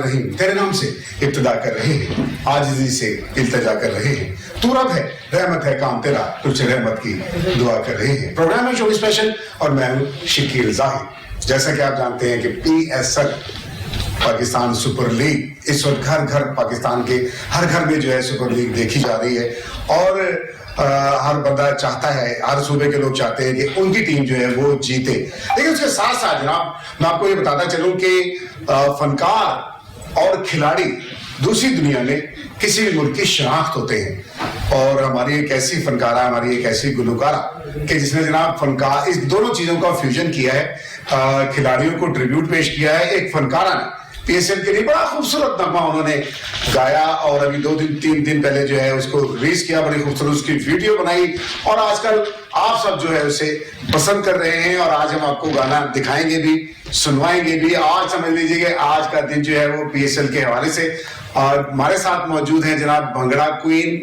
रहीम, तेरे नाम से इब्तिदा कर रहे हैं, आजिज़ी से इल्तिजा कर रहे हैं, तू रब है, रहमत है काम तेरा, तुझसे रहमत की दुआ कर रहे हैं। प्रोग्राम है शो स्पेशल और मैं हूँ शकील जाहिद। जैसा कि आप जानते हैं कि PSL पाकिस्तान सुपर लीग इस वक्त घर घर पाकिस्तान के हर घर में जो है सुपर लीग देखी जा रही है और हर बंदा चाहता है, हर सूबे के लोग चाहते हैं कि उनकी टीम जो है वो जीते। लेकिन उसके साथ साथ जनाब मैं आपको ये बताता चलूं कि फनकार और खिलाड़ी दूसरी दुनिया में किसी भी मुल्क की शनाख्त होते हैं और हमारी एक ऐसी फनकारा, हमारी एक ऐसी गुलकारा कि जिसने जनाब फनकार इस दोनों चीजों का फ्यूजन किया है, खिलाड़ियों को ट्रिब्यूट पेश किया है। एक फनकारा ने PSL के लिए बड़ा खूबसूरत नगमा उन्होंने गाया और अभी 2-3 दिन पहले जो है उसको रिलीज किया, बड़ी खूबसूरत उसकी वीडियो बनाई और आजकल आप सब जो है उसे पसंद कर रहे हैं और आज हम आपको गाना दिखाएंगे भी, सुनवाएंगे भी। आज समझ लीजिए कि आज का दिन जो है वो PSL के हवाले से और हमारे साथ मौजूद हैं जनाब भंगड़ा क्वीन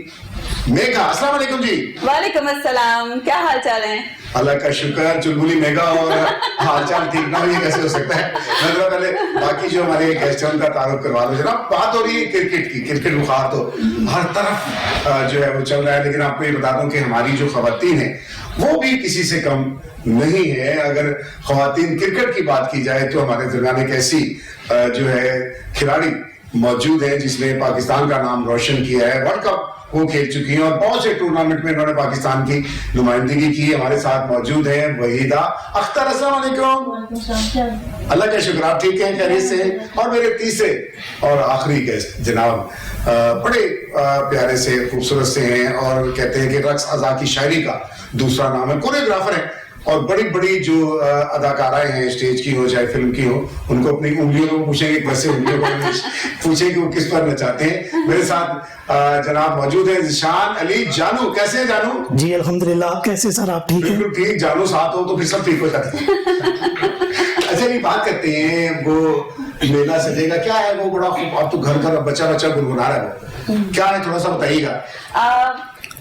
मेघा। अस्सलाम वालेकुम जी। वालेकुम अस्सलाम, क्या हाल चाल है? अल्लाह का शुक्र। चुलबुली मेघा और हालचाल ठीक ना हो ये कैसे हो सकता है? मतलब पहले बाकी जो हमारे गेस्ट हैं उनका तारुफ करवा लो जनाब। बात हो रही है क्रिकेट की, क्रिकेट बुखार तो हर तरफ जो है वो चल रहा है, लेकिन आपको ये बता दूं कि हमारी जो खवातीन है वो भी किसी से कम नहीं है। अगर खवातीन क्रिकेट की बात की जाए तो हमारे दरमियान एक ऐसी जो है खिलाड़ी मौजूद है जिसने पाकिस्तान का नाम रोशन किया है, वर्ल्ड कप वो खेल चुकी हैं और बहुत से टूर्नामेंट में उन्होंने पाकिस्तान की नुमाइंदगी की। हमारे साथ मौजूद है वहीदा अख्तर। अस्सलाम वालेकुम। अल्लाह का शुक्र, आप ठीक हैं, खैरियत से? और मेरे तीसरे और आखिरी गेस्ट जनाब बड़े प्यारे से खूबसूरत से हैं और कहते हैं कि रक्स अज़ा की शायरी का दूसरा नाम है, कोरियोग्राफर है और बड़ी बड़ी जो अदाकाराएं हैं स्टेज की हो चाहे फिल्म की हो, उनको अपनी उंगलियों को पूछेंगे कैसे उंगलियों को पूछें कि वो किस पर नचाते हैं। मेरे साथ जनाब मौजूद है ज़िशान अली जानू। कैसे हैं जानू? जी अल्हम्दुलिल्लाह, आप कैसे सर? आप ठीक हैं? बिल्कुल ठीक। जानू साथ हो तो फिर सब ठीक हो जाता है। अच्छा ये बात करते हैं वो मेला सजेगा, क्या है वो बड़ा खूब, अब तो घर घर बच्चा बच्चा गुनगुना रहा है, वो क्या है थोड़ा सा बताइएगा।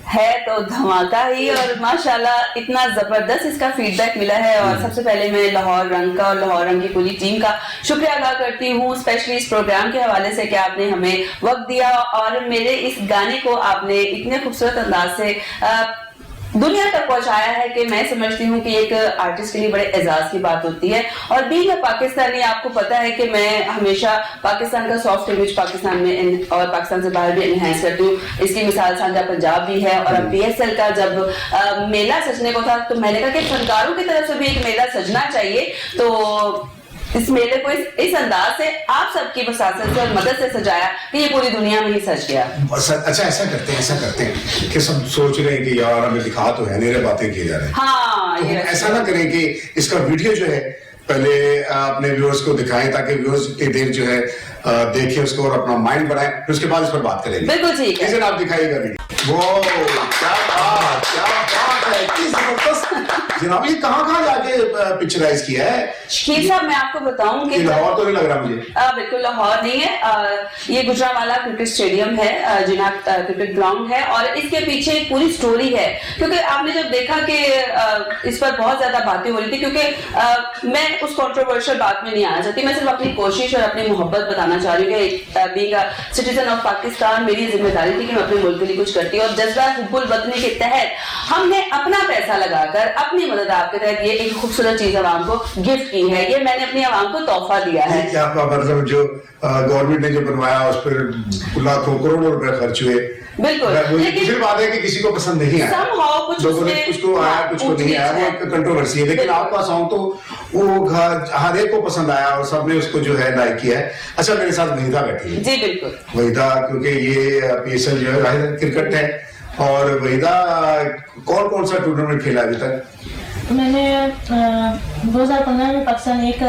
है तो धमाका ही और माशाल्लाह इतना जबरदस्त इसका फीडबैक मिला है और सबसे पहले मैं लाहौर रंग का और लाहौर रंग की पूरी टीम का शुक्रिया अदा करती हूँ, स्पेशली इस प्रोग्राम के हवाले से कि आपने हमें वक्त दिया और मेरे इस गाने को आपने इतने खूबसूरत अंदाज से दुनिया तक पहुंचाया है कि मैं समझती हूँ कि एक आर्टिस्ट के लिए बड़े एजाज की बात होती है। और बीइंग अ पाकिस्तानी, आपको पता है कि मैं हमेशा पाकिस्तान का सॉफ्ट इमेज पाकिस्तान में और पाकिस्तान से बाहर भी एनहांस करती हूँ। इसकी मिसाल साझा पंजाब भी है और अब PSL का जब मेला सजने को था तो मैंने कहा कि फनकारों की तरफ से भी एक मेला सजना चाहिए, तो इस मेले को इस अंदाज से आप सबकी वसासत से और मदद से सजाया कि ये पूरी दुनिया में ही सज गया। अच्छा ऐसा करते हैं कि सब सोच रहे हैं कि यार हमें दिखा तो है, मेरे बातें किए जा रहे हैं। हाँ, तो ऐसा ना करें कि इसका वीडियो जो है पहले अपने व्यूअर्स को दिखाएं ताकि व्यूअर्स की देर जो है देखे उसको और अपना माइंड बनाए, फिर उसके बाद इस पर बात करेंगे। बिल्कुल ठीक है। आप दिखाइएगा वीडियो। वो क्या बात है, इतनी जबरदस्त जनाब। ये कहाँ जाके पिक्चराइज किया है? शकील साहब मैं आपको बताऊं कि लाहौर तो नहीं लग रहा मुझे। बिल्कुल लाहौर नहीं है, ये गुजरांवाला क्रिकेट स्टेडियम है, जिना क्रिकेट ग्राउंड है और इसके पीछे एक पूरी स्टोरी है। क्योंकि आपने जब देखा कि इस पर बहुत ज्यादा बातें हो रही थी, क्योंकि मैं उस कंट्रोवर्शियल बात में नहीं आना चाहती, मैं सिर्फ अपनी कोशिश और अपनी मोहब्बत बताना चाह रही हूँ कि being a citizen of Pakistan मेरी जिम्मेदारी थी कि मैं अपने मुल्क के लिए कुछ करती हूँ और जज्बा हुब्बुल वतनी के तहत हमने अपना पैसा लगाकर अपनी मदद आपके तहत ये एक खूबसूरत चीज आवाम को गिफ्ट की है। ये मैंने अपनी आवाम को तोहफा दिया है। क्या मतलब जो गवर्नमेंट ने जो बनवाया उस पर लाखों करोड़ों रुपए खर्च हुए। बिल्कुल, लेकिन फिर बात है कि किसी को पसंद नहीं आया, लोगों ने कुछ को आया कुछ को नहीं आया, वो एक कंट्रोवर्सी है। लेकिन आपका सॉन्ग तो वो हर एक को पसंद आया और सबने उसको जो है लाइक किया है। अच्छा मेरे साथ वहीदा बैठी है। जी बिल्कुल वहीदा, क्योंकि ये PSL जो है क्रिकेट है और वहीदा कौन कौन सा टूर्नामेंट खेला अभी तक? मैंने 2015 में पाकिस्तान एक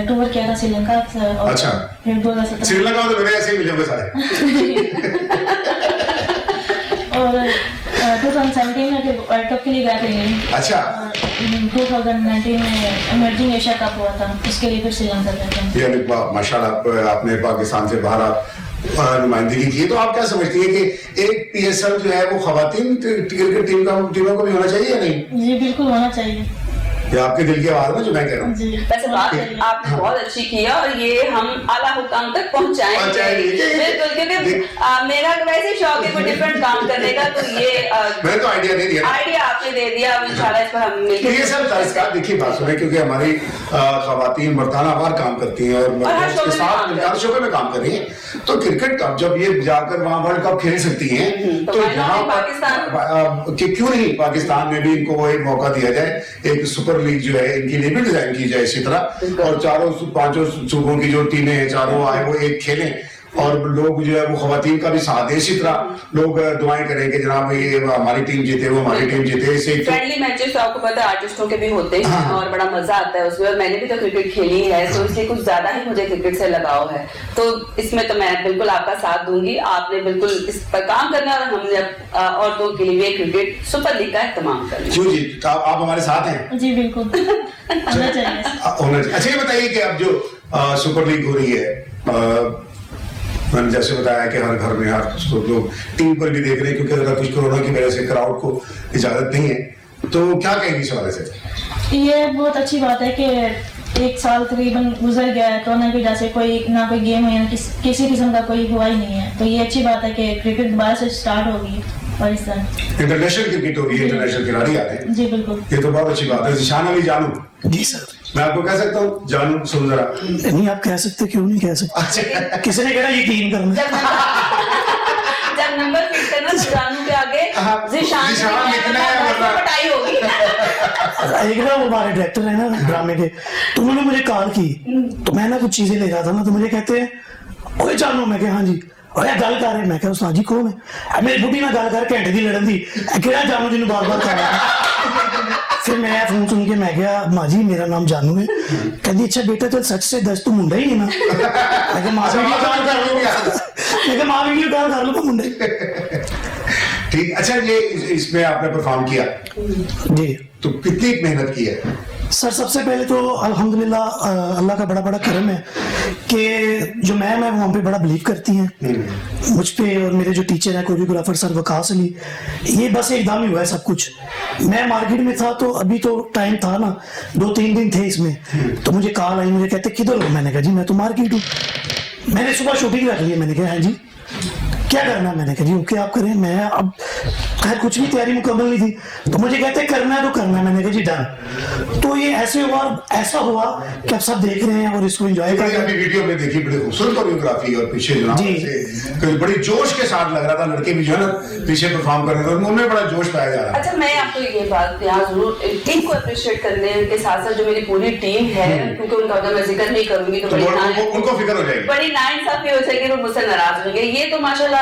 टूर किया था श्रीलंका। अच्छा, फिर 2017 श्रीलंका में तो मेरे ऐसे ही मिले हुए सारे। और 2017 में फिर वर्ल्ड कप के लिए गए थे। अच्छा, 2019 में इमर्जिंग एशिया कप हुआ था, उसके लिए फिर श्रीलंका गए थे। यानी माशाल्लाह आपने पाकिस्तान से बाहर नुमाइंदगी की। तो आप क्या समझती है कि एक PSL जो है वो खवातीन क्रिकेट टीमों को भी होना चाहिए या नहीं? जी बिल्कुल होना चाहिए। ये आपके दिल की आवाज है जो मैं कह रहा हूँ। जी वैसे बात आपने बहुत अच्छी की है और ये हम आला हुकाम तक पहुंचाएंगे बिल्कुल, क्योंकि मेरा तो वैसे शौक है कोई डिफरेंट काम करने का, तो ये मैंने तो आइडिया दे दिया, आइडिया आपने दे दिया, अब इंशाल्लाह इस पर हम मिलकर ये सब तरीका देखिए बात सुने, क्योंकि हमारी खवातीन मर्दानावार काम करती हैं और उसके साथ हर शोबे में काम कर रही हैं, तो क्रिकेट अब जब ये जाकर वहाँ वर्ल्ड कप खेल सकती हैं तो यहाँ पर क्यों नहीं पाकिस्तान में भी इनको वो एक मौका दिया जाए, एक सुपर लीग जो है इनके लिए भी डिजाइन की जाए इसी तरह, और चारों पांचों सूबों की जो टीमें हैं चारों आए वो एक खेलें और लोग जो है वो खवातीन का भी साथ दे, इसी तरह लोग दुआएं करें कि जनाब ये हमारी टीम जीते, वो हमारी टीम जीते। इससे फ्रेंडली मैचेस तो आपको पता है आर्टिस्टों के भी होते हैं और बड़ा मजा आता है उसमें, और मैंने भी तो क्रिकेट खेली है तो इसलिए कुछ ज्यादा ही मुझे क्रिकेट से लगाव है, तो इसमें तो मैं बिल्कुल आपका साथ दूंगी। आपने बिल्कुल इस पर काम करना और हमने औरतों के लिए क्रिकेट सुपर लीग का इस्तेमाल करना। क्यों जी, आप हमारे साथ हैं? जी बिल्कुल होना चाहिए। अच्छा ये बताइए कि अब जो सुपर लीग हो रही है, मैंने जैसे बताया कि हर घर में हर लोग टीवी पर भी देख रहे हैं, क्योंकि अगर कुछ कोरोना की वजह से क्राउड को इजाजत नहीं है, तो क्या कहेंगे इस हवाले से? ये बहुत अच्छी बात है कि एक साल तकरीबन गुजर गया है, कोरोना की वजह से कोई ना कोई गेम है किसी किस्म का कोई हुआ ही नहीं है, तो ये अच्छी बात है कि क्रिकेट दोबारा से स्टार्ट होगी पाकिस्तान। इंटरनेशनल क्रिकेट हो रही है, इंटरनेशनल खिलाड़ी आ रहे हैं। जी बिल्कुल, ये तो बहुत अच्छी बात है। जिशान अली जानू, जी सर। मैं आपको कह सकता हूँ जानू, सुन जरा। नहीं आप कह सकते, क्यों नहीं कह सकते? अच्छा किसी ने कहा यकीन करना। जब नंबर फिट करना तो जानू के आगे जिशान लिखना है वरना पटाई होगी। एक ना वो हमारे डायरेक्टर है ना ड्रामे के, तो उन्होंने मुझे कॉल की, तो मैं ना कुछ चीजें ले रहा था ना, तो मुझे कहते हैं ओए जानू, मैं कहा हाँ जी, और गल कर रहे, मैं कहा उस्ताद जी कौन है? मेरी बुढ़ी ना गल कर घंटे की लड़न दी, केड़ा जानू जिन्होंने बार बार कहा। फिर मैं फोन सुन के मैं गया, माँ जी मेरा नाम जानू है। कहती अच्छा बेटा चल सच से दस तू मुंडा ही है ना? मैं कहा माँ वीडियो कॉल कर लो, मैं कहा माँ वीडियो कॉल कर लो तो मुंडा ही। ठीक। अच्छा ये इसमें आपने परफॉर्म किया जी, तो कितनी मेहनत की है? सर सबसे पहले तो अल्हम्दुलिल्लाह अल्लाह का बड़ा बड़ा करम है कि जो मैम है वो हम पे बड़ा बिलीव करती हैं मुझ पे, और मेरे जो टीचर है कोरियोग्राफर सर वकास अली, ये बस एकदम ही हुआ है सब कुछ। मैं मार्केट में था तो अभी तो टाइम था ना, 2-3 दिन थे इसमें, तो मुझे कॉल आई, मुझे कहते किधर हो? मैंने कहा जी मैं तो मार्केट हूँ। मैंने सुबह शूटिंग रख ली है, मैंने कहा हाँ जी क्या करना है? मैंने कहा जी ओके आप करें। मैं अब खैर कुछ भी तैयारी मुकम्मल नहीं थी, तो मुझे कहते करना है तो करना है। मैंने कहा जी डन। तो ये ऐसे हुआ, ऐसा हुआ कि आप सब देख रहे हैं और इसको एंजॉय कर रहे हैं। अभी वीडियो में देखी बड़ी खूबसूरत कोरियोग्राफी, और पीछे जो जी बड़ी जोश के साथ लग रहा था, लड़के भी जो है ना पीछे परफॉर्म कर रहे थे, उनमें बड़ा जोश पाया जा रहा है। अच्छा मैं आपको ये बात यहाँ जरूर टीम को अप्रिशिएट करने के साथ साथ जो मेरी पूरी टीम है, क्योंकि उनका अगर मैं जिक्र नहीं करूंगी तो उनको फिक्र हो जाएगी, बड़ी नाइंसाफी हो जाएगी, वो मुझसे नाराज होंगे। ये तो माशाल्लाह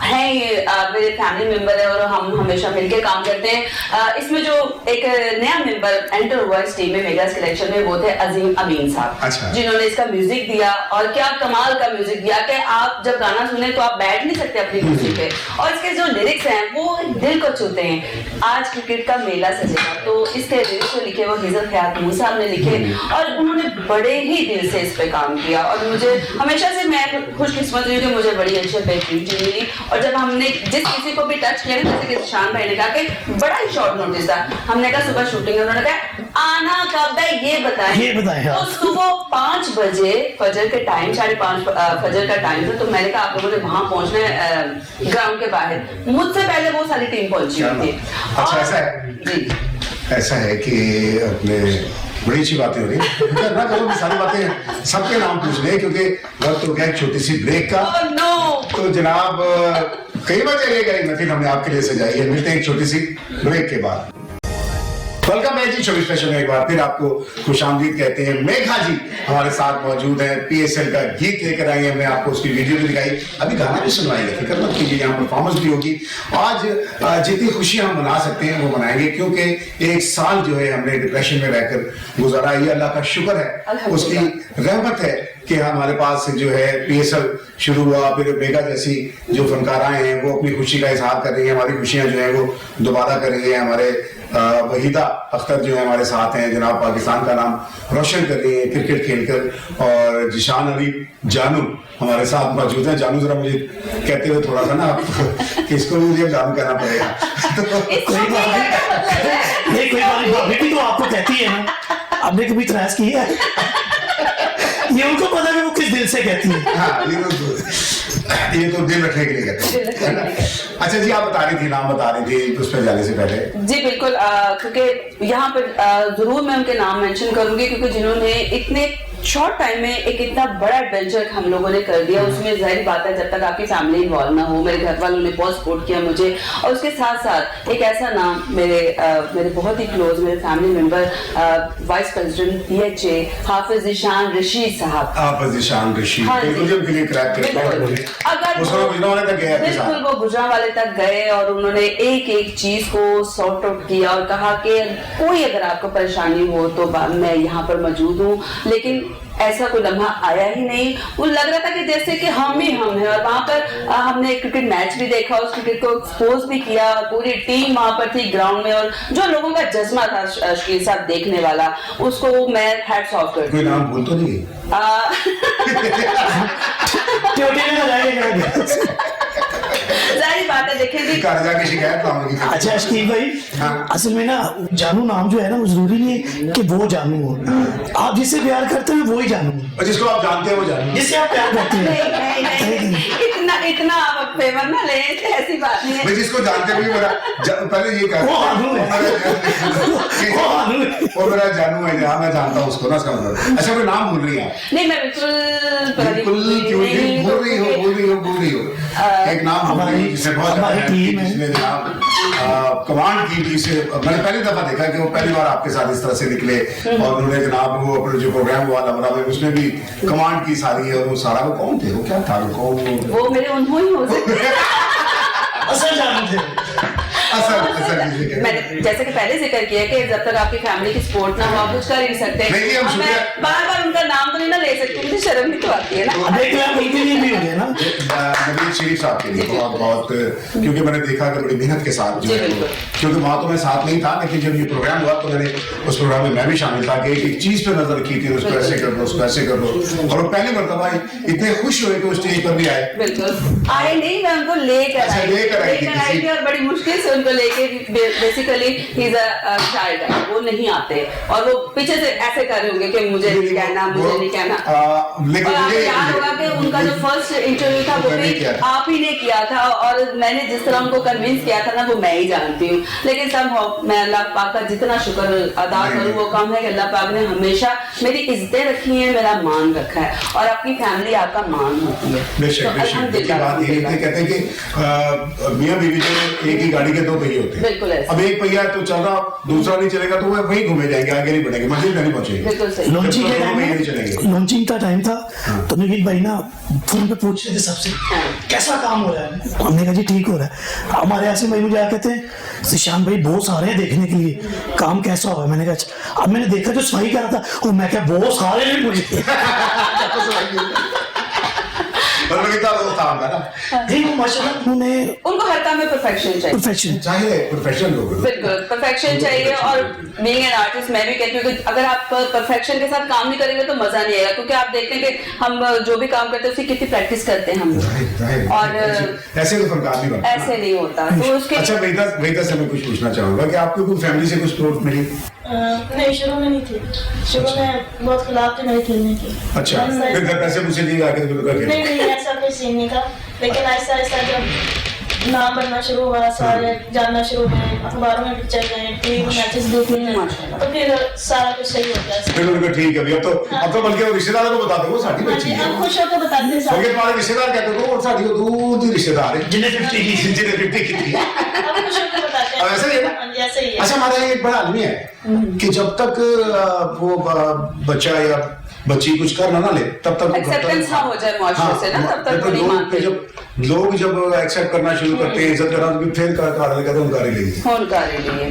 है, ये मेरे फैमिली मेंबर है और हम हमेशा मिलकर काम करते हैं। इसमें जो एक नया मेंबर एंटर हुआ इस टीम में मेगास कलेक्शन में, वो थे अजीम अमीन साहब। अच्छा। जिन्होंने इसका म्यूजिक दिया, और क्या कमाल का म्यूजिक दिया कि आप जब गाना सुने तो आप बैठ नहीं सकते अपनी म्यूजिक पे, और इसके जो लिरिक्स हैं वो दिल को छूते हैं। आज क्रिकेट का मेला सजेगा, तो इसके लिरिक्स जो लिखे वो हिजर ख्यात मूसा साहब ने लिखे, और उन्होंने बड़े ही दिल से इस पे काम किया, और मुझे हमेशा से मैं खुशकिस्मत रही हूँ कि मुझे बड़ी अच्छी बेहतरीन टीम मिली। और जब हमने जिस किसी को भी टच किया, जैसे कि शान भाई ने कहा कि बड़ा ही शॉर्ट नोटिस था, हमने कहा सुबह शूटिंग है, उन्होंने कहा आना कब है ये बताएं। तो सुबह 5 बजे फजर के टाइम, 5:30 फजर का टाइम था, तो मैंने कहा आप लोगों ने वहां पहुंचना है ग्राउंड के बाहर। मुझसे पहले वो सारी टीम पहुंची हुई थी। अच्छा ऐसा है जी, ऐसा है कि अपने बड़ी अच्छी बातें हो रही है ना, करो सारी बातें सबके नाम पूछ ले, क्योंकि वक्त हो गया एक छोटी सी ब्रेक का। तो जनाब कई बार चलेगा ही, फिर हमने आपके लिए सजाई है। मिलते हैं एक छोटी सी ब्रेक के बाद। वेलकम बैक जी, 24 स्पेशल में एक बार फिर आपको खुशामदीद कहते हैं। मेघा जी हमारे साथ मौजूद हैं, PSL का गीत लेकर आए हैं, मैं आपको उसकी वीडियो भी दिखाई, अभी गाना भी सुनवाएंगे, फिक्र मत कीजिए, यहाँ परफॉर्मेंस भी होगी। आज जितनी खुशियां हम मना सकते हैं वो मनाएंगे, क्योंकि एक साल जो है हमने डिप्रेशन में रहकर गुजारा, ये अल्लाह का शुक्र है, उसकी रहमत है कि हमारे पास जो है PSL शुरू हुआ, फिर मेगा जैसी जो फनकार आए हैं वो अपनी खुशी का इजहार कर रही है, हमारी खुशियां जो है वो दोबारा कर रही है, हमारे वहीदा अख्तर जो है हमारे साथ हैं, जनाब पाकिस्तान का नाम रोशन कर रही है क्रिकेट खेलकर, और जिशान अली जानू हमारे साथ मौजूद हैं। जानू जरा मुझे कहते हुए थोड़ा सा ना कि इसको मुझे जानू कहना पड़ेगा। कोई बात नहीं, भाभी भी तो आपको कहती है ना, आपने कभी त्रास की है? ये उनको पता है वो किस दिल से कहती है। हाँ, ये तो दिल रखने के लिए कहते हैं। अच्छा जी, आप बता रही थी, नाम बता रही थी उस पर जाने से पहले। जी बिल्कुल, क्योंकि यहाँ पर जरूर मैं उनके नाम मेंशन करूंगी, क्योंकि जिन्होंने इतने शॉर्ट टाइम में एक इतना बड़ा एडवेंचर हम लोगों ने कर दिया, उसमें जाहिर बात है जब तक आपकी फैमिली इन्वॉल्व ना हो, मेरे घर वालों ने बहुत सपोर्ट किया मुझे, और उसके साथ साथ एक ऐसा नाम मेरे बहुत ही क्लोज मेरे family member vice president PHA हाफिज ईशान रशीद साहब। हाफिज ईशान रशीद, हाँ जी। मुझे उनके लिए क्रैक करता है। अगर उसको गुजरांवाले तक गए, बिल्कुल वो गुजरांवाले तक गए और उन्होंने एक एक चीज को सॉर्ट आउट किया और कहा कि कोई अगर आपको परेशानी हो तो मैं यहाँ पर मौजूद हूँ। लेकिन ऐसा कोई लम्हा आया ही नहीं, वो लग रहा था कि जैसे कि हम ही हम हैं। और वहां पर हमने क्रिकेट मैच भी देखा, उस क्रिकेट को एक्सपोज भी किया, पूरी टीम वहां पर थी ग्राउंड में, और जो लोगों का जज्बा था शकील साहब देखने वाला, उसको मैं हैट्स ऑफ करती हूँ। कोई नाम भूल तो नहीं? जाहिर बात है, देखें जी घर जाके शिकायत लाऊंगी। अच्छा शकील भाई, हाँ। असल में ना जानू नाम जो है ना, वो जरूरी नहीं है कि वो जानू हो। आप जिससे प्यार करते हैं वो ही जानू हो, और जिसको आप जानते हैं वो जानू। जिससे आप प्यार करते हैं। इतना आप फेवर ना ले, ऐसी बात नहीं है। मैं जिसको जानते हुए मेरा पहले ये वो जानू है। वो जानू है। वो मेरा जानू है, जहाँ मैं जानता हूँ उसको ना, इसका मतलब। अच्छा, कोई नाम भूल रही है? नहीं, मैं बिल्कुल क्यों नहीं भूल रही हो? एक नाम हमारी जिसे बहुत टीम है, जिसने जनाब कमांड की थी, से मैंने पहली दफा देखा कि वो पहली बार आपके साथ इस तरह से निकले, और उन्होंने जनाब वो अपने जो प्रोग्राम हुआ लमरा में उसमें भी कमांड की सारी, और वो सारा वो कौन थे, वो क्या था, वो मेरे उन्हों ही हो सकते असल जानू थे। असल मैंने जैसे कि पहले जिक्र किया कि जब तक आपकी फैमिली की सपोर्ट ना हो आप कुछ कर ही नहीं सकते। नहीं, हम अब मैं शुक्रिया- बार बार उनका नाम तो नहीं ना ले सकती, मुझे शर्म भी तो आती है ना। देख रहे हैं उनके लिए भी हो गया ना। नवीद शरीफ साहब के लिए बहुत क्योंकि मैंने देखा कि बड़ी मेहनत के साथ जो जी, है, बिल्कुल। क्योंकि वहां तो मैं साथ नहीं था, लेकिन जब ये प्रोग्राम हुआ तो मैंने उस प्रोग्राम में मैं भी शामिल था कि एक चीज पे नजर की थी, उसको ऐसे कर दो, उसको ऐसे कर दो, और वो पहली मरतबा इतने खुश हुए कि उस स्टेज पर भी आए। बिल्कुल आए नहीं, मैं उनको लेकर अच्छा, लेकर आई थी और बड़ी मुश्किल से उनको लेके, basically he is a child है, वो नहीं आते और वो पीछे से ऐसे कर रहे होंगे कि मुझे नहीं कहना, मुझे नहीं कहना। लेकिन और आपको मुझे याद होगा कि उनका जो फर्स्ट इंटरव्यू था वो भी आप ही ने किया था, और मैंने जिस तरह उनको कन्विंस किया था ना, वो मैं ही जानती हूँ। लेकिन सब मैं अल्लाह पाक का जितना शुक्र अदा करूँ वो कम है कि अल्लाह पाक ने हमेशा मेरी इज्जतें रखी है, मेरा मान रखा है, और आपकी फैमिली आपका मान होती है। बेशक तो बेशक अल्हम्दुलिल्लाह, बात ये है, कहते हैं कि मियाँ बीवी जो एक ही गाड़ी के दो पहिए होते हैं। बिल्कुल ऐसे। अब एक पहिया तो चल रहा, दूसरा नहीं चलेगा तो वो वहीं घूमे जाएंगे, आगे नहीं बढ़ेंगे, मंजिल पे नहीं पहुंचेंगे। बिल्कुल सही। लॉन्चिंग के टाइम नहीं चलेंगे। में, लॉन्चिंग का टाइम था, तो नवीद भाई ना फोन पे पूछ रहे थे सबसे कैसा काम हो रहा है। हमने कहा जी ठीक हो रहा है। हमारे आसिम भाई मुझे आके कहते हैं जिशान भाई बहुत सारे हैं देखने के लिए, काम कैसा हो रहा है। मैंने कहा अच्छा। अब मैंने देखा जो सफाई कर रहा था, और मैं क्या बहुत सारे हैं मुझे वो काम था ना, नहीं वो माशाल्लाह उन्होंने उनको हर काम में परफेक्शन चाहिए। प्रोफेशन चाहिए प्रोफेशनल लोग। बिल्कुल परफेक्शन चाहिए, और बीइंग एन आर्टिस्ट मैं भी कहती हूँ कि अगर आप परफेक्शन के साथ काम नहीं करेंगे तो मजा नहीं आएगा, क्योंकि आप देखते हैं कि हम जो भी काम करते हैं उसकी कितनी प्रैक्टिस करते हैं हम लोग, और ऐसे तो फनकार नहीं बनता, ऐसे नहीं होता। तो उसके अच्छा वहीदा से मैं कुछ पूछना चाहूंगा कि आपको कोई फैमिली से कुछ सपोर्ट मिली? नहीं, शुरू में नहीं थी, शुरू में बहुत खिलाफ थे मेरे खेलने की। अच्छा, फिर घर पैसे मुझसे नहीं आके तो नहीं नहीं, ऐसा कोई सीन नहीं था, लेकिन आहिस्ता आहिस्ता जब नाम बनना शुरू हुआ, सारे जानना शुरू हुए, अखबारों में पिक्चर गए, टीवी में मैचेस देखने, तो फिर सारा कुछ सही हो गया। फिर उनको ठीक है, अब तो बल्कि रिश्तेदारों को बता दो वो साड़ी बच्ची है, हम खुश होकर बताते हैं क्योंकि तुम्हारे रिश्तेदार कहते हो वो साड़ी दूर ही रिश्तेदार है जिन्हें 50 की जिन्हें 50 की थी। हम खुश होकर बताते हैं। अब ऐसा ही है ना? हाँ जी, ऐसा ही है। अच्छा, हमारे यहाँ एक बड़ा आदमी है कि जब तक वो बच्चा या बच्ची कुछ करना ना ले तब तक एक्सेप्टेंस ना हो जाए मुआशरे से ना, तब तक वो नहीं मानते। लोग जब एक्सेप्ट करना शुरू करते हैं, इज्जत करना, तो फिर कहते हैं उनका रिलीज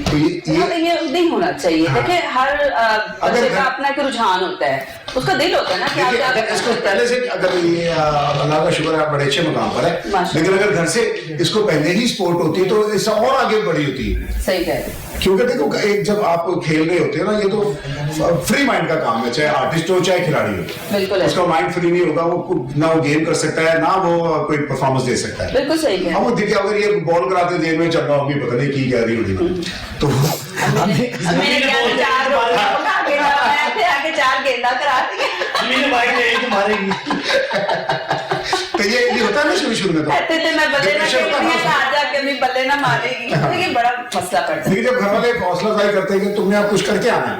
तो ये नहीं होना चाहिए। देखिए हर बच्चे का अपना एक रुझान होता है, उसका दिल होता है ना कि आप देखिए, क्या अगर इसको पहले से अगर ये अल्लाह का शुक्र है आप बड़े अच्छे मुकाम पर है, माशाल्लाह। लेकिन अगर घर से इसको पहले ही स्पोर्ट होती तो इससे और आगे बढ़ी होती है। सही कह रहे हैं। क्योंकि देखो एक जब आप खेल रहे होते हैं ना, ये तो फ्री माइंड का काम है, चाहे आर्टिस्ट हो चाहे खिलाड़ी हो, बिल्कुल है। उसका माइंड फ्री नहीं होगा, वो ना वो गेम कर सकता है ना वो कोई परफॉर्मेंस दे सकता है। बिल्कुल सही कह अब वो देखिए अगर ये बॉल कराते देर में चल रहा होगी, पता नहीं की कह रही होगी, तो मैंने क्या चार आगे 4 गेंदा करा दी। तो ये होता है ना शुरू में तो कहते थे मैं बल्ले ना Depression खेलूंगी, का आज जाके अभी बल्ले ना मारेगी, लेकिन बड़ा मसला पड़ता है। लेकिन जब घर वाले हौसला अफजाई करते हैं कि तुमने आप कुछ करके आना है,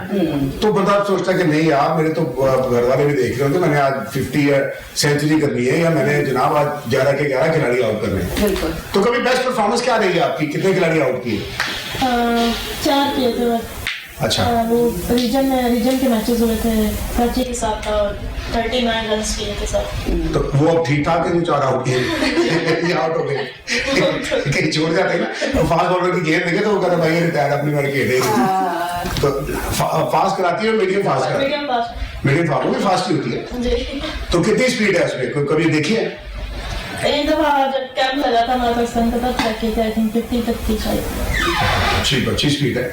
तो बंदा सोचता है कि नहीं यार मेरे तो घर वाले भी देख रहे होंगे, मैंने आज 50 सेंचुरी करनी है, या मैंने जनाब आज 11 के 11 खिलाड़ी आउट करने हैं। बिल्कुल। तो कभी बेस्ट परफॉर्मेंस क्या रही है आपकी, कितने खिलाड़ी आउट किए? 4 किए थे। अच्छा, वो रीजन के मैचेस हुए थे, कराची के साथ था और 39 रन्स किए थे सर। तो वो अब ठीक ठाक है, 4 आउट किए आउट हो गए, कहीं छोड़ जाते हैं ना, तो फास्ट बॉलर की गेंद देखे तो वो कहता भाई ये रिटायर अपनी बार खेलेगी। तो फास्ट कराती है, मीडियम फास्ट कराती है? मीडियम फास्ट, वो भी फास्ट ही होती है। जी। तो कितनी स्पीड है उसमें, कभी देखी है? एक दफा जब कैंप लगा था हमारा पाकिस्तान का, तब ट्रैक किए थे, आई थिंक 50 तक थी शायद। अच्छी स्पीड है,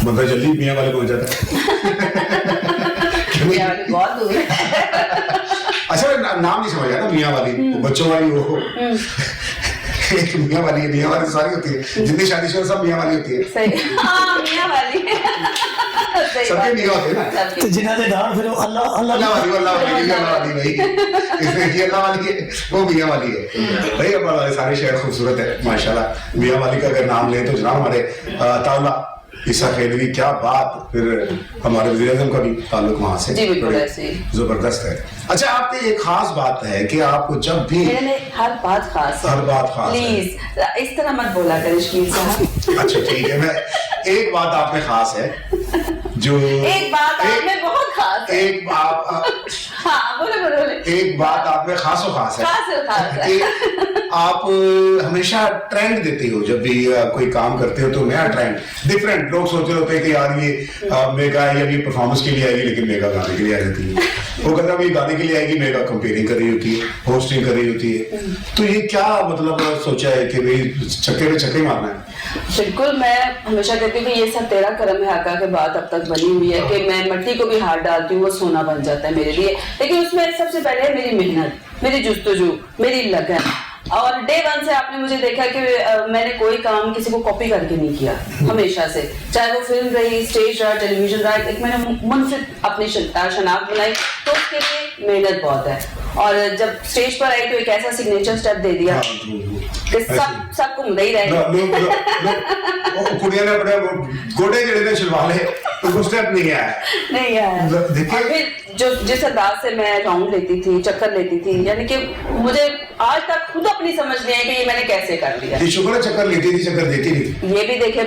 बंदा जल्दी मियाँ वाले पहुंच जाता है। मियाँ वाली बहुत दूर है। अच्छा नाम नहीं समझ आया ना, मियाँ वाली बच्चों वाली वो एक मियाँ वाली है, मियाँ वाली सारी होती है, जितनी शादीशुदा सब मियाँ वाली होती है। सही, हाँ मियाँ वाली। सबके मियाँ होते हैं ना, तो जिन्हें दे डाल फिर अल्लाह अल्लाह वाली नहीं, इसमें ये अल्लाह वाली है, वो मियाँ वाली है भाई। हमारे सारे शहर खूबसूरत है माशाल्लाह। मियाँ वाली का अगर नाम ले तो जनाब हमारे ताउला ईसा खेलवी, क्या बात, फिर हमारे वज़ीर-ए-आज़म का भी ताल्लुक वहाँ से जी बिल्कुल ऐसे ही। जबरदस्त है। अच्छा आपकी एक खास बात है कि आपको जब भी मेरे लिए हर बात खास है, हर बात खास है। प्लीज इस तरह मत बोला करें शकील साहब। अच्छा ठीक है, मैं एक बात आप में खास है जो एक बात आप में बहुत खास है। एक बात हाँ बोले एक बात आप में खास खास है। कि आप हमेशा ट्रेंड देते हो, जब भी कोई काम करते हो तो नया ट्रेंड डिफरेंट। लोग सोच रहे होते हैं कि यार ये मेगा या ये परफॉर्मेंस के लिए आएगी, लेकिन मेगा गाने के लिए आ जाती है। वो कहता है ये गाने के लिए आएगी, मेगा कंपेयरिंग कर रही होती है, होस्टिंग कर रही होती है। तो ये क्या मतलब सोचा है कि भाई छक्के पे छक्के मारना है? बिल्कुल, मैं हमेशा कहती हूँ कि ये सब तेरा करम है आका के बाद अब तक बनी हुई है कि मैं मिट्टी को भी हाथ डालती हूँ वो सोना बन जाता है मेरे लिए। लेकिन उसमें सबसे पहले है मेरी मेहनत, मेरी जुस्तजू, मेरी लगन। और डे 1 से आपने मुझे देखा कि मैंने कोई काम किसी को कॉपी करके नहीं किया, हमेशा से, चाहे वो फिल्म रही, स्टेज रहा, टेलीविजन रहा, एक मैंने मुनफिद अपनी शनाख्त बनाई, तो उसके लिए मेहनत बहुत है। और जब स्टेज पर आई तो एक ऐसा सिग्नेचर स्टेप दे दिया कि सबको मुंह ही रहेगा। कुड़िया ने अपने गोडे जड़े ने छिलवा ले, तो स्टेप नहीं आया। और फिर जो जिस अंदाज से मैं राउंड लेती थी, चक्कर लेती थी, यानी कि मुझे आज तक खुद अपनी समझ नहीं है कि ये मैंने कैसे कर लिया। शुक्र चक्कर लेती थी, चक्कर देती नहीं थी। ये भी देखे,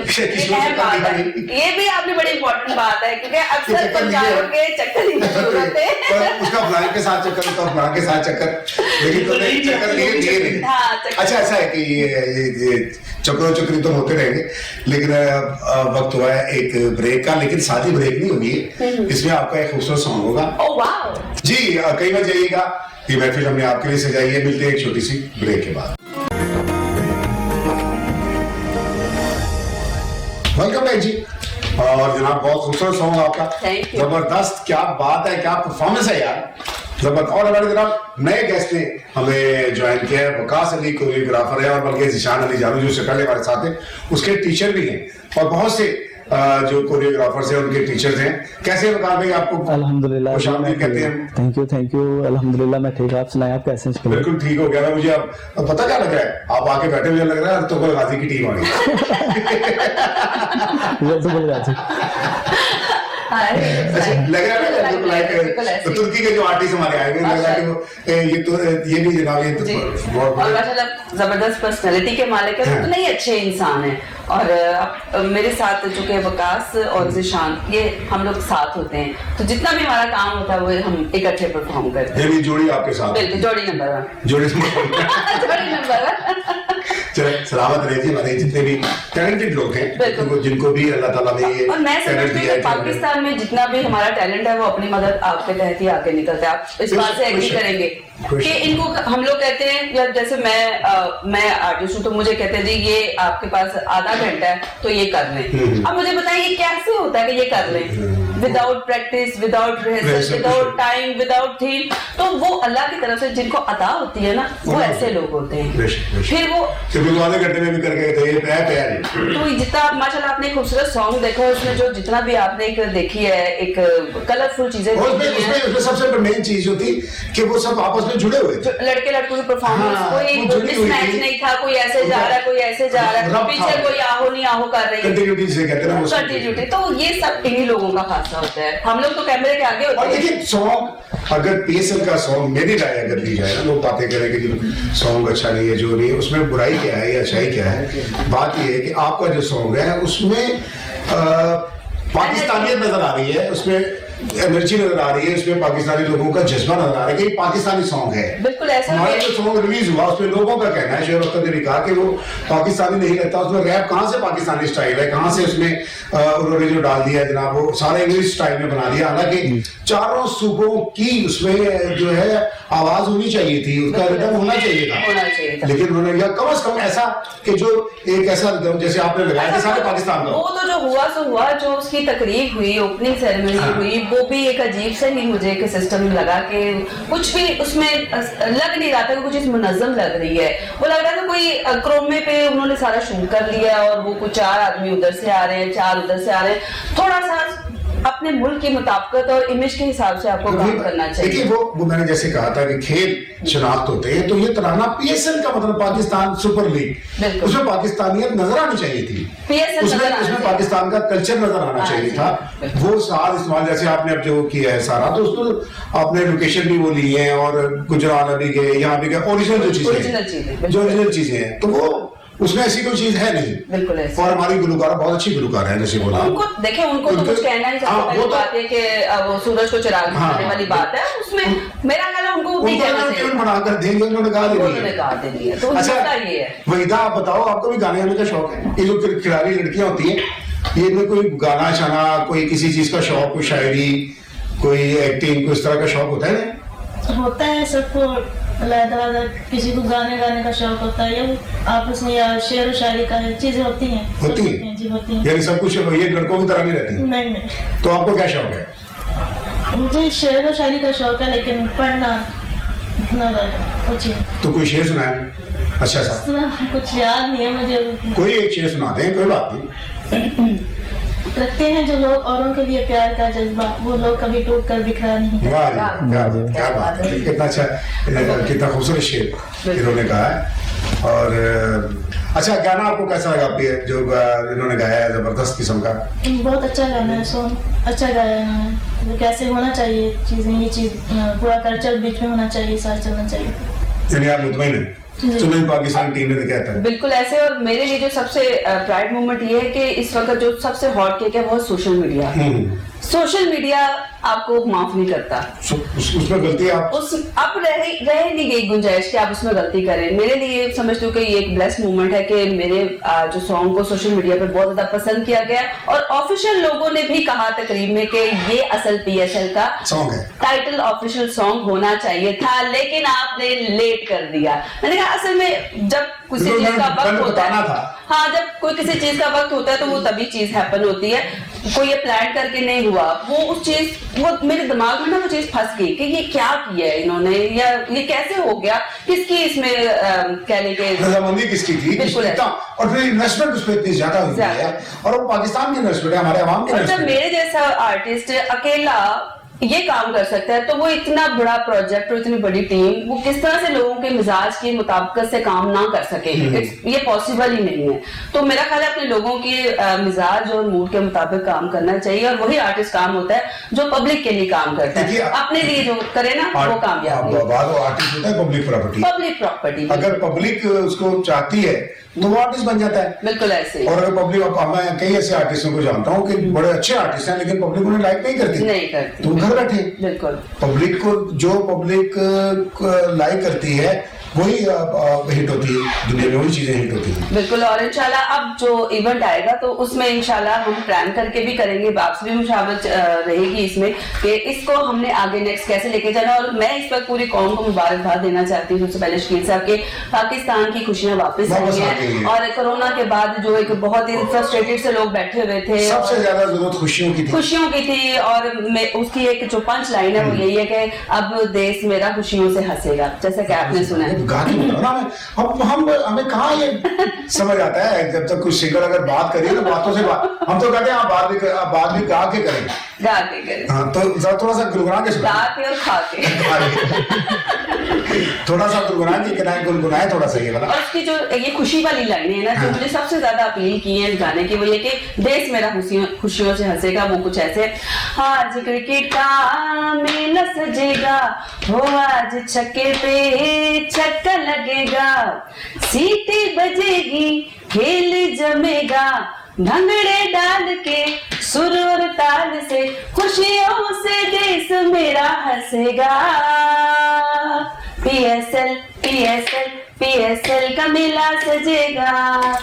ये भी आपने बड़ी इंपॉर्टेंट बात है, क्योंकि अक्सर पंजाबियों के चक्कर की जरूरत है। उसका फलाने के साथ चक्कर, उसका फलाने के साथ चक्कर, लेकिन तो चक्कर लिए नहीं। अच्छा ऐसा है कि ये चक्रों चक्री तो होते रहेंगे, लेकिन वक्त हुआ है एक ब्रेक का, लेकिन साथ ही ब्रेक नहीं होगी, इसमें आपका एक खूबसूरत सॉन्ग होगा। ओह वाह जी, कई बार जाइएगा, ये महफिल हमने आपके लिए सजाई है। मिलते हैं एक छोटी सी ब्रेक के बाद। वेलकम बैक जी। और जनाब बहुत खूबसूरत सॉन्ग आपका, जबरदस्त, क्या बात है, क्या परफॉर्मेंस है यार, जबरदस्त। और हमारे जनाब नए गेस्ट ने हमें ज्वाइन किया है, वकास अली कोरियोग्राफर है, और बल्कि जिशान अली जानू जो शक्ल हमारे साथ है, उसके टीचर भी हैं, और बहुत से जो कोरियोग्राफर्स हैं उनके टीचर्स हैं। कैसे वकास भाई आपको? अल्हम्दुलिल्लाह कहते हैं। थैंक यू अल्हम्दुलिल्लाह मैं ठीक। आप सुनाए, आप कैसे हैं? बिल्कुल ठीक हो गया। मुझे अब पता क्या लग रहा है, आप आके बैठे मुझे लग रहा है तो गाजी की टीम आ गई। लग रहा है तो तुर्की के जो आर्टिस्ट हमारे आए हुए, लग रहा है कि वो ये भी जनाब ये और माशाल्लाह जबरदस्त पर्सनालिटी के मालिक है, तो नहीं अच्छे इंसान है। और मेरे साथ जो कि वकास और जिशान, ये हम लोग साथ होते हैं, तो जितना भी हमारा काम होता है वो हम इकट्ठे परफॉर्म करते हैं। ये भी जोड़ी आपके साथ? बिल्कुल, जोड़ी नंबर 1। जोड़ी नंबर 1। चले सलामत रहे जी हमारे जितने भी टैलेंटेड लोग हैं, जिनको भी अल्लाह ताला ने ये और मैं टैलेंट समझती दिया हूँ है। पाकिस्तान में जितना भी हमारा टैलेंट है वो अपनी मदद आपके तहत ही आगे निकलता है। आप इस बात से एग्री करेंगे कि इनको हम लोग कहते हैं, या जैसे मैं आर्टिस्ट हूँ तो मुझे कहते हैं जी ये आपके पास आधा घंटा है तो ये कर लें। अब मुझे बताइए ये कैसे होता है कि ये कर लें without practice, without rehearsal, without time, without theme. तो वो अल्लाह की तरफ से जिनको अता होती है ना, वो ऐसे लोग होते हैं। फिर वो आधे घंटे में भी करके तो जितना माशाल्लाह आपने खूबसूरत सॉन्ग देखा, उसमें जो जितना भी आपने एक देखी है, एक कलरफुल चीजें देखी हैं। उसमें सबसे मेन चीज जो थी कि वो सब आपस में जुड़े हुए थे, लड़के लड़कों की परफॉर्मेंस, कोई मिसमैच नहीं था, कोई ऐसे जा रहा है, कोई ऐसे जा रहा है, पीछे कोई आहो नहीं आहो कर रही है, कंटिन्यूटी से कहते हैं ना, कंटिन्यूटी। तो ये सब इन्हीं लोगों का खासा होता है। हम लोग तो कैमरे के आगे होते और हैं। देखिए सॉन्ग, अगर पीएसएल का सॉन्ग मेरी राय अगर ली जाए ना, लोग बातें करें कि सॉन्ग अच्छा नहीं है, जो नहीं है, उसमें बुराई क्या है या अच्छाई क्या है। बात यह है कि आपका जो सॉन्ग है उसमें पाकिस्तानियत नजर आ रही है, उसमें एनर्जी नजर आ रही है, उसमें पाकिस्तानी लोगों का जज्बा नजर आ रहा है कि पाकिस्तानी सॉन्ग है। बिल्कुल ऐसा हमारा है। जो सॉन्ग रिलीज हुआ उसमें लोगों का कहना है, शोएब अख्तर ने भी कहा कि वो पाकिस्तानी नहीं रहता, उसमें रैप कहाँ से पाकिस्तानी स्टाइल है, कहाँ से उसमें उन्होंने जो डाल दिया जनाब वो सारे इंग्लिश स्टाइल में बना दिया। हालांकि चारों सूबों की उसमें जो है आवाज होनी चाहिए थी, उसका रिदम होना चाहिए था, लेकिन उन्होंने या कम से कम ऐसा कि जो एक ऐसा जैसे आपने लगाया था सारे पाकिस्तान का, वो तो जो हुआ सो हुआ, जो उसकी तकरीब हुई, ओपनिंग सेरेमनी हुई, वो भी एक अजीब से ही मुझे एक सिस्टम लगा कि कुछ भी उसमें लग नहीं रहा था कि कुछ चीज मुनज़्ज़म लग रही है। वो लग रहा था कोई क्रोमे पे उन्होंने सारा शूट कर लिया और वो कुछ 4 आदमी उधर से आ रहे हैं, 4 उधर से आ रहे हैं। थोड़ा सा अपने मुल्क की मुताबिकत और इमेज के हिसाब से आपको काम करना चाहिए। देखिए वो मैंने जैसे कहा था कि खेल शनाख्त होते हैं, तो ये तराना पीएसएल का मतलब पाकिस्तान सुपर लीग, उसमें पाकिस्तानियत नजर आनी चाहिए थी, उसमें पाकिस्तान का कल्चर नजर आना चाहिए था। वो सार इस्तेमाल जैसे आपने अब जो किया है सारा, तो उसको आपने लोकेशन भी वो ली है और गुजरात भी गए, यहाँ भी गए, ओरिजिनल जो चीजें हैं, तो वो उसमें ऐसी कोई चीज है नहीं। बिल्कुल ऐसे। और हमारी गुलकार बहुत अच्छी गुलकार है, जैसे बोला उनको देखें, उनको तो कुछ कहना ही सबसे पहली बात है कि वो सूरज को चिराग दिखाने वाली बात है, उसमें मेरा ख्याल है उनको नहीं कहना चाहिए, बनाकर देंगे, उन्होंने कहा देनी है। तो अच्छा ये है। वहीदा आप बताओ, आपको भी गाने गाने का शौक है? ये जो खिलाड़ी लड़कियां होती हैं, ये इनमें कोई गाना शाना, कोई किसी चीज का शौक, कोई शायरी, कोई एक्टिंग, कोई इस तरह का शौक होता है ना? होता है सबको अलग-अलग, किसी को गाने गाने का शौक होता है, या आपस में या शेर व शायरी का चीजें होती हैं जी, होती हैं। यानी सब कुछ ये लड़कों की तरह नहीं रहती? नहीं। तो आपको क्या शौक है? मुझे शेर व शायरी का शौक है, लेकिन पढ़ना इतना कुछ नहीं। तो कोई शेर सुनाए अच्छा सा? कुछ याद नहीं है मुझे। कोई एक शेर सुना दें, कोई बात नहीं। रखते हैं जो लोग औरों के लिए प्यार का जज्बा, वो लोग कभी टूट कर बिखरा नहीं। क्या बात है, कितना अच्छा, कितना खूबसूरत शेर इन्होंने कहा है। और अच्छा, गाना आपको कैसा लगा जो इन्होंने गाया है, जबरदस्त किस्म का? बहुत अच्छा गाना है, सॉन्ग अच्छा गाया है इन्होंने। कैसे होना चाहिए चीजें, ये चीज पूरा कल्चर बीच में होना चाहिए, साथ चलना चाहिए। यानी आप मुतमईन हैं पाकिस्तान टीम ने कहता है? बिल्कुल ऐसे। और मेरे लिए जो सबसे प्राइड मोमेंट ये है कि इस वक्त जो सबसे हॉट केक है वो सोशल मीडिया। सोशल मीडिया आपको माफ नहीं करता, उसमें गलती आप अब रह नहीं गई गुंजाइश कि आप उसमें गलती करें। मेरे लिए समझती हूँ कि ये एक ब्लेस्ड मोमेंट है कि मेरे जो सॉन्ग को सोशल मीडिया पर बहुत ज्यादा पसंद किया गया, और ऑफिशियल लोगों ने भी कहा तकरीब में कि ये असल पीएसएल का सॉन्ग है, टाइटल ऑफिशियल सॉन्ग होना चाहिए था, लेकिन आपने लेट कर दिया। मैंने कहा असल में जब किसी चीज का वक्त होता है, हाँ, जब कोई किसी चीज का वक्त होता है तो वो तभी चीज हैपन होती है, कोई ये प्लान करके नहीं हुआ। वो उस चीज, वो मेरे दिमाग में ना वो चीज फंस गई कि ये क्या किया है इन्होंने, या ये कैसे हो गया, किसकी इसमें कहने के रजामंदी किसकी थी, और फिर इन्वेस्टमेंट उस पर इतनी ज्यादा हुई है, और वो पाकिस्तान की इन्वेस्टमेंट है, हमारे आवाम की। और जब मेरे जैसा आर्टिस्ट अकेला ये काम कर सकता है, तो वो इतना बड़ा प्रोजेक्ट और इतनी बड़ी टीम वो किस तरह से लोगों के मिजाज की मुताबिकत से काम ना कर सके, ये पॉसिबल ही नहीं है। तो मेरा ख्याल है अपने लोगों के मिजाज और मूड के मुताबिक काम करना चाहिए, और वही आर्टिस्ट काम होता है जो पब्लिक के लिए काम करता है, अपने लिए जो करे ना वो कामयाब है। आर्टिस्ट होता है पब्लिक प्रॉपर्टी, अगर पब्लिक उसको चाहती है तो वो आर्टिस्ट बन जाता है। बिल्कुल ऐसे। और अगर पब्लिक, मैं कई ऐसे आर्टिस्टों को जानता हूँ कि बड़े अच्छे आर्टिस्ट हैं, लेकिन पब्लिक उन्हें लाइक नहीं करती, तो घर बैठे। बिल्कुल। पब्लिक को जो पब्लिक लाइक करती है वही हिट होती है दुनिया में, वही चीजें हिट होती हैं। बिल्कुल। और इंशाल्लाह अब जो इवेंट आएगा तो उसमें इंशाल्लाह हम प्लान करके भी करेंगे, आपसे भी मुशावरत रहेगी इसमें कि इसको हमने आगे नेक्स्ट कैसे लेके जाना। और मैं इस वक्त पूरी कौम को मुबारकबाद देना चाहती हूँ सबसे पहले शकील साहब के, पाकिस्तान की खुशियां वापस आई हैं और कोरोना के बाद जो एक बहुत ही फ्रस्ट्रेटेड से लोग बैठे हुए थे, सबसे ज्यादा जरूरत खुशियों की थी और उसकी एक जो पंच लाइन है वो यही है कि अब देश मेरा खुशियों से हंसेगा, जैसा कि आपने सुना है। हमें कहाँ ये समझ आता है, जब तक कुछ सिंगर अगर बात करिए तो बातों से बात, हम तो कहते हैं आप बात भी गा के करें, गा के करें। हाँ, तो थोड़ा सा गुनगुना के गा के और खा के थोड़ा सा गुनगुनाए थोड़ा सा ये वाला। और उसकी जो ये खुशी वाली लाइनें है ना, जो मुझे सबसे ज्यादा अपील की है इस गाने की, वो ये कि देश मेरा खुशियों से हंसेगा। वो कुछ ऐसे, आज क्रिकेट का मेला सजेगा, हो आज छक्के पे छक्का लगेगा, सीटी बजेगी, खेल जमेगा, भंगड़े डाल के सुर और ताल से खुशियों से देश मेरा हंसेगा। PSL PSL PSL का मेला सजेगा।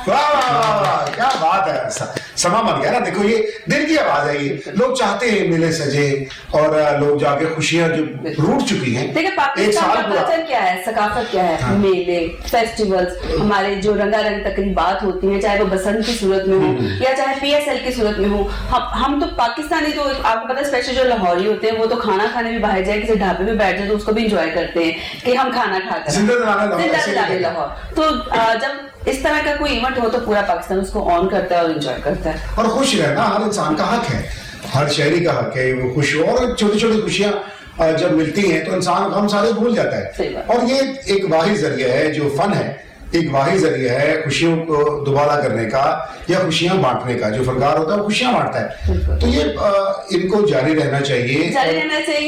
वाह, क्या बात है, समा बन गया ना। देखो ये दिल की आवाज है, ये लोग चाहते हैं मेले सजे और लोग जाके खुशियां जो रूठ चुकी हैं। देखिए पाकिस्तान का कल्चर क्या है, सकाफत क्या है, हाँ। मेले, फेस्टिवल्स, हमारे जो रंगारंग तकरीबात होती हैं, चाहे वो बसंत की सूरत में हो या चाहे PSL की सूरत में हो। हम तो पाकिस्तानी, जो आपको पता है स्पेशली जो लाहौरी होते हैं, वो तो खाना खाने भी बाहर जाए, किसी ढाबे में बैठ जाए तो उसको भी इंजॉय करते हैं कि हम खाना खाकर जिंदा लाहौर। तो जब इस तरह का कोई इवेंट हो तो पूरा पाकिस्तान उसको ऑन करता है और एंजॉय करता है। और खुश रहना हर इंसान का हक है, हर शहरी का हक है वो खुश हो। और छोटी छोटी खुशियां जब मिलती हैं तो इंसान हम सारे भूल जाता है। और ये एक वाहिद जरिया है, जो फन है, एक वाहिद जरिया है खुशियों को दोबारा करने का या खुशियां बांटने का। जो फनकार होता है वो खुशियां बांटता है, तो ये इनको जारी रहना चाहिए।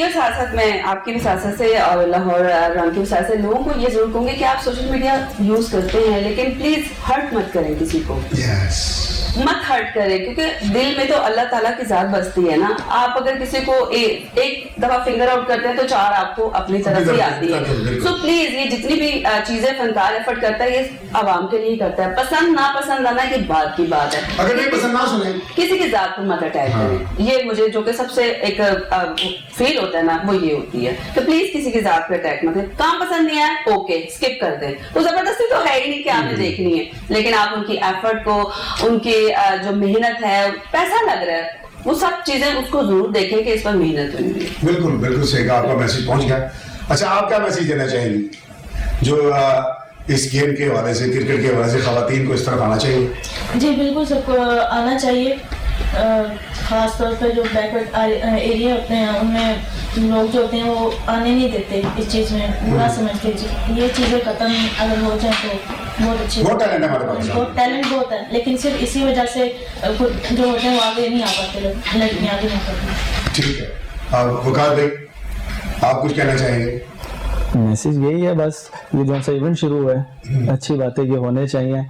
और साथ साथ मैं आपकी विसासत से और लाहौर रंग की विसासत से लोगों को ये जरूर कहूंगी कि आप सोशल मीडिया यूज करते हैं, लेकिन प्लीज हर्ट मत करें किसी को, मत हर्ट करें, क्योंकि दिल में तो अल्लाह ताला की जात बसती है ना। आप अगर किसी को एक दफा फिंगर आउट करते हैं तो 4 आपको अपनी तरफ से आती है। सो प्लीज ये जितनी भी चीजें फनकार एफर्ट करता है ये आवाम के लिए करता है। पसंद ना पसंद आना की बात है, अगर नहीं पसंद ना सुने, किसी की जात पर मत अटैक करें। ये मुझे जो कि सबसे एक फील होता है ना, वो ये होती है। तो प्लीज किसी की जात पे अटैक मत करें। काम पसंद नहीं आया, ओके स्किप कर दें, तो जबरदस्ती तो है ही नहीं कि आपने देखनी है, लेकिन आप उनकी एफर्ट को, उनकी जो मेहनत है, पैसा लग रहा है, वो सब चीजें उसको जरूर देखें कि इस पर मेहनत हुई है। बिल्कुल बिल्कुल सही कहा, आपका मैसेज पहुंच गया। अच्छा, आप क्या मैसेज देना चाहेंगी जो इस गेम के हवाले से, क्रिकेट के हवाले से खवातीन को इस तरफ आना चाहिए? जी बिल्कुल, सबको आना चाहिए। खास तौर पर जो बैकवर्ड एरिया होते हैं उनमें लोग जो होते हैं वो आने नहीं देते, इस चीज़ में बुरा समझते। ये चीज़ें खत्म अगर हो जाए तो बहुत अच्छी, बहुत टैलेंट है हमारे पास, बहुत टैलेंट बहुत है, लेकिन सिर्फ इसी वजह से खुद जो होते हैं वो आगे नहीं आ पाते, लड़कियाँ आगे नहीं पाती। ठीक है, अब वकार भाई आप कुछ कहना चाहेंगे? मैसेज यही है बस, ये जो सा इवेंट शुरू है, अच्छी बातें ये होने चाहिए,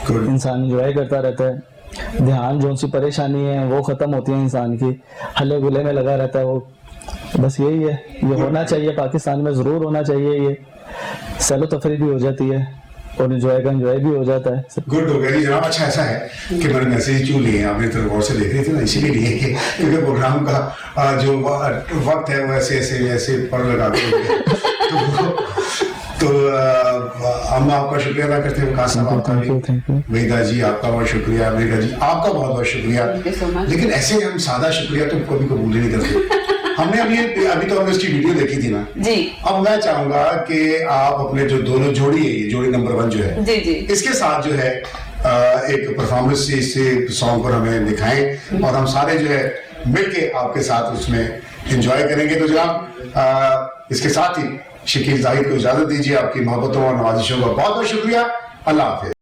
इंसान एंजॉय करता रहता है, ध्यान जो सी परेशानी है वो खत्म होती है, इंसान की हल्ले गुले में लगा रहता है वो, बस यही है, ये होना चाहिए पाकिस्तान में, जरूर होना चाहिए। ये सैलो तफरी भी हो जाती है और एंजॉय का एंजॉय भी हो जाता है। गुड हो गया जी जनाब। अच्छा ऐसा है कि मैंने मैसेज क्यों लिए, आपने तो गौर से देख रहे थे ना, इसीलिए लिए कि क्योंकि प्रोग्राम का जो वक्त है वो ऐसे पर लगा तो हम आपका शुक्रिया अदा करते हैं। विकास साहब आपका भी, वेदा जी आपका बहुत शुक्रिया, वेदा जी आपका बहुत बहुत शुक्रिया। लेकिन ऐसे हम सादा शुक्रिया तो कभी कबूल ही नहीं करते। हमने अभी तो हमने इसकी वीडियो देखी थी ना जी। अब मैं चाहूंगा कि आप अपने जो दोनों जोड़ी है, ये जोड़ी नंबर 1 जो है जी जी, इसके साथ जो है एक परफॉर्मेंस इस सॉन्ग पर हमें दिखाएं और हम सारे जो है मिलके आपके साथ उसमें एंजॉय करेंगे। तो जनाब इसके साथ ही शकील जाहिद को इजाजत दीजिए। आपकी मोहब्बतों और नवाजिशों का बहुत बहुत शुक्रिया। अल्लाह हाफिज।